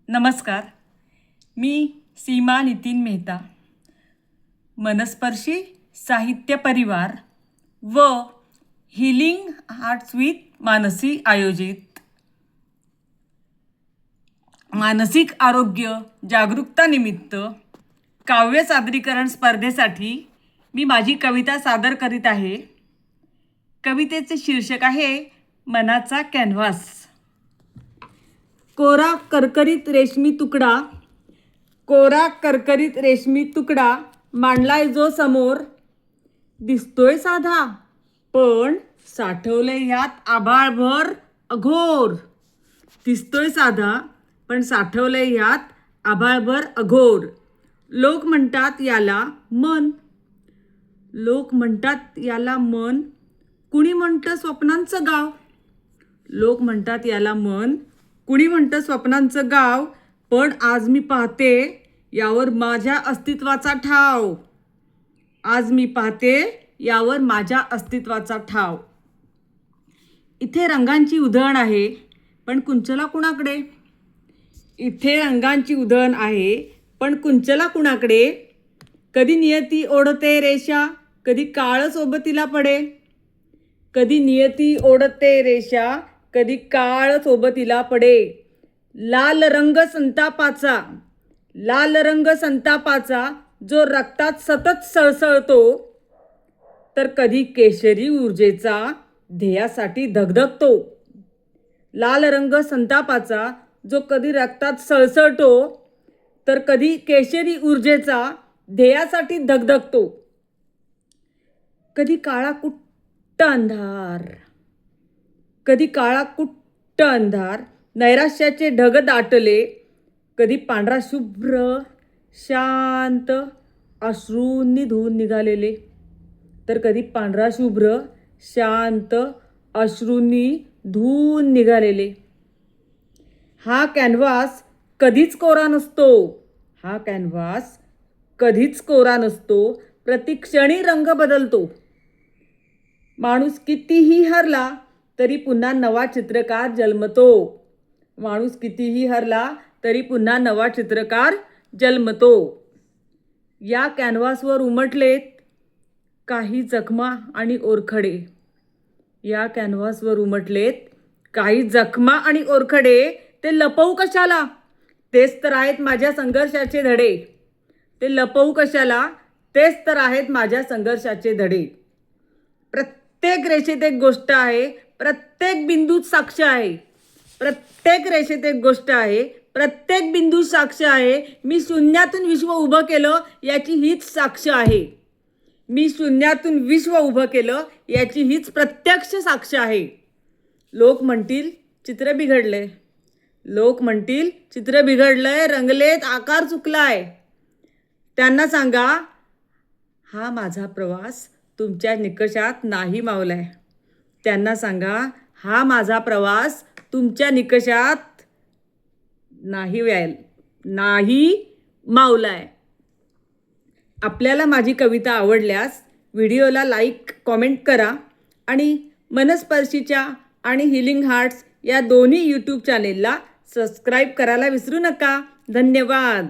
नमस्कार. मी सीमा नितीन मेहता, मनस्पर्शी साहित्य परिवार व हिलिंग हार्ट्स विथ मानसी आयोजित मानसिक आरोग्य जागरूकता निमित्त काव्य सादरीकरण स्पर्धेसाठी मी माझी कविता सादर करीत आहे. कवितेचे शीर्षक आहे मनाचा कॅनव्हास. कोरा करकरीत रेशमी तुकडा, कोरा करकरीत रेशमी तुकडा मांडलाय जो समोर. दिसतोय साधा पण साठवलंय ह्यात आभाळभर अघोर. दिसतोय साधा पण साठवलंय ह्यात आभाळभर अघोर. लोक म्हणतात याला मन, लोक म्हणतात याला मन, कुणी म्हणतं स्वप्नांचं गाव. लोक म्हणतात याला मन, कुणी म्हणतं स्वप्नांचं गाव. पण आज मी पाहते यावर माझ्या अस्तित्वाचा ठाव. आज मी पाहते यावर माझ्या अस्तित्वाचा ठाव. इथे रंगांची उधळण आहे पण कुंचला कुणाकडे. इथे रंगांची उधळण आहे पण कुंचला कुणाकडे. कधी नियती ओढते रेषा, कधी काळ सोबतीला पडे. कधी नियती ओढते रेषा, कधी काळ सोबतीला पडे. लाल रंग संतापाचा, लाल रंग संतापाचा जो रक्तात सतत सळसळतो, तर कधी केशरी ऊर्जेचा ध्येयासाठी धगधगतो. लाल रंग संतापाचा जो कधी रक्तात सळसळतो, तर कधी केशरी ऊर्जेचा ध्येयासाठी धगधगतो. कधी काळा कुट्ट अंधार, कधी काळा कुट्ट अंधार नैराश्याचे ढग दाटले. कधी पांढरा शुभ्र शांत अश्रूंनी धुवून निघालेले, तर कधी पांढरा शुभ्र शांत अश्रूंनी धुवून निघालेले. हा कॅनव्हास कधीच कोरा नसतो, हा कॅनव्हास कधीच कोरा नसतो. प्रतिक्षणी रंग बदलतो. माणूस कितीही हरला तरी पुन्हा नवा चित्रकार जन्मतो. माणूस कितीही हरला तरी पुन्हा नवा चित्रकार जन्मतो. या कॅनव्हासवर उमटलेत काही जखमा आणि ओरखडे. या कॅनव्हासवर उमटलेत काही जखमा आणि ओरखडे. ते लपवू कशाला, तेच तर आहेत माझ्या संघर्षाचे धडे. ते लपवू कशाला, तेच तर आहेत माझ्या संघर्षाचे धडे. प्रत्येक रेषेत एक गोष्ट आहे, प्रत्येक बिंदूत साक्ष आहे. प्रत्येक रेषेत एक गोष्ट आहे, प्रत्येक बिंदूत साक्ष आहे. मी शून्यातून विश्व उभं केलं याची हीच साक्ष आहे. मी शून्यातून विश्व उभं केलं याची हीच प्रत्यक्ष साक्ष आहे. लोक म्हणतील चित्र बिघडलंय, लोक म्हणतील चित्र बिघडलंय, रंगलेत, आकार चुकलाय. त्यांना सांगा हा माझा प्रवास तुमच्या निकषात नाही मावलाय. त्यांना सांगा हा माझा प्रवास तुमच्या निकषात नाही मावलाय. आपल्याला माझी कविता आवडल्यास व्हिडिओला लाईक कॉमेंट करा आणि मनस्पर्शीच्या आणि हिलिंग हार्ट्स या दोन्ही यूट्यूब चॅनेलला सबस्क्राईब करायला विसरू नका. धन्यवाद.